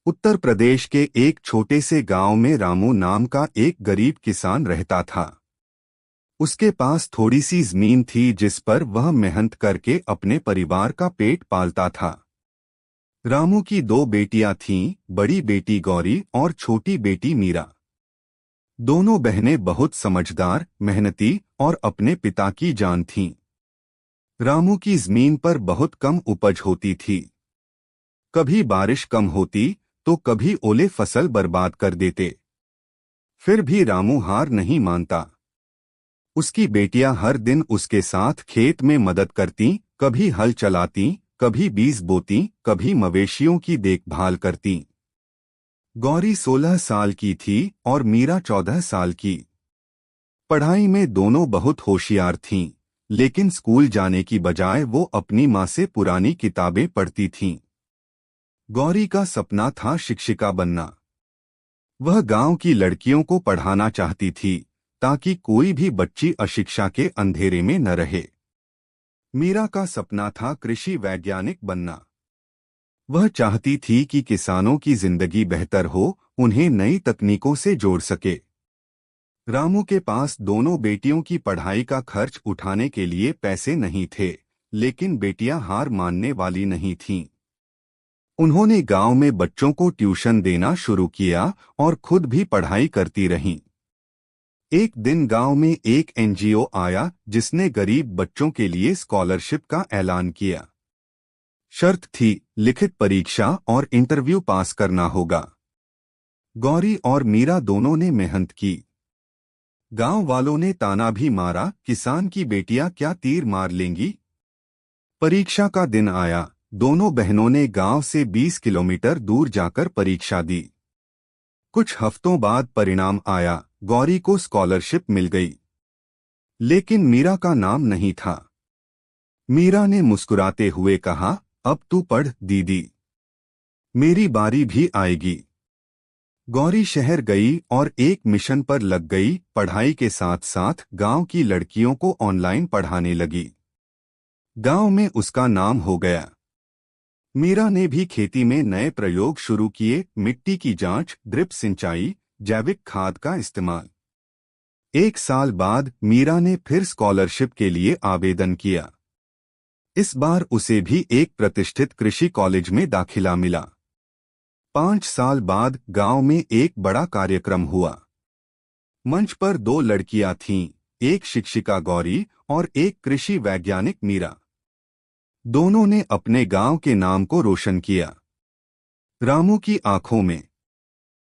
उत्तर प्रदेश के एक छोटे से गांव में रामू नाम का एक गरीब किसान रहता था। उसके पास थोड़ी सी जमीन थी जिस पर वह मेहनत करके अपने परिवार का पेट पालता था। रामू की दो बेटियां थीं, बड़ी बेटी गौरी और छोटी बेटी मीरा। दोनों बहनें बहुत समझदार, मेहनती और अपने पिता की जान थीं। रामू की जमीन पर बहुत कम उपज होती थी। कभी बारिश कम होती तो कभी ओले फसल बर्बाद कर देते। फिर भी रामू हार नहीं मानता। उसकी बेटियां हर दिन उसके साथ खेत में मदद करती, कभी हल चलाती, कभी बीज बोती, कभी मवेशियों की देखभाल करती। गौरी 16 साल की थी और मीरा 14 साल की। पढ़ाई में दोनों बहुत होशियार थीं, लेकिन स्कूल जाने की बजाय वो अपनी माँ से पुरानी किताबें पढ़ती थीं। गौरी का सपना था शिक्षिका बनना। वह गांव की लड़कियों को पढ़ाना चाहती थी ताकि कोई भी बच्ची अशिक्षा के अंधेरे में न रहे। मीरा का सपना था कृषि वैज्ञानिक बनना। वह चाहती थी कि किसानों की जिंदगी बेहतर हो, उन्हें नई तकनीकों से जोड़ सके। रामू के पास दोनों बेटियों की पढ़ाई का खर्च उठाने के लिए पैसे नहीं थे, लेकिन बेटियां हार मानने वाली नहीं थीं। उन्होंने गांव में बच्चों को ट्यूशन देना शुरू किया और खुद भी पढ़ाई करती रहीं। एक दिन गांव में एक एनजीओ आया जिसने गरीब बच्चों के लिए स्कॉलरशिप का ऐलान किया। शर्त थी, लिखित परीक्षा और इंटरव्यू पास करना होगा। गौरी और मीरा दोनों ने मेहनत की। गांव वालों ने ताना भी मारा, किसान की बेटियां क्या तीर मार लेंगी। परीक्षा का दिन आया। दोनों बहनों ने गांव से 20 किलोमीटर दूर जाकर परीक्षा दी। कुछ हफ्तों बाद परिणाम आया। गौरी को स्कॉलरशिप मिल गई, लेकिन मीरा का नाम नहीं था। मीरा ने मुस्कुराते हुए कहा, अब तू पढ़ दीदी, मेरी बारी भी आएगी। गौरी शहर गई और एक मिशन पर लग गई। पढ़ाई के साथ साथ गांव की लड़कियों को ऑनलाइन पढ़ाने लगी। गांव में उसका नाम हो गया। मीरा ने भी खेती में नए प्रयोग शुरू किए, मिट्टी की जांच, ड्रिप सिंचाई, जैविक खाद का इस्तेमाल। एक साल बाद मीरा ने फिर स्कॉलरशिप के लिए आवेदन किया। इस बार उसे भी एक प्रतिष्ठित कृषि कॉलेज में दाखिला मिला। 5 साल बाद गांव में एक बड़ा कार्यक्रम हुआ। मंच पर दो लड़कियां थीं, एक शिक्षिका गौरी और एक कृषि वैज्ञानिक मीरा। दोनों ने अपने गांव के नाम को रोशन किया। रामू की आंखों में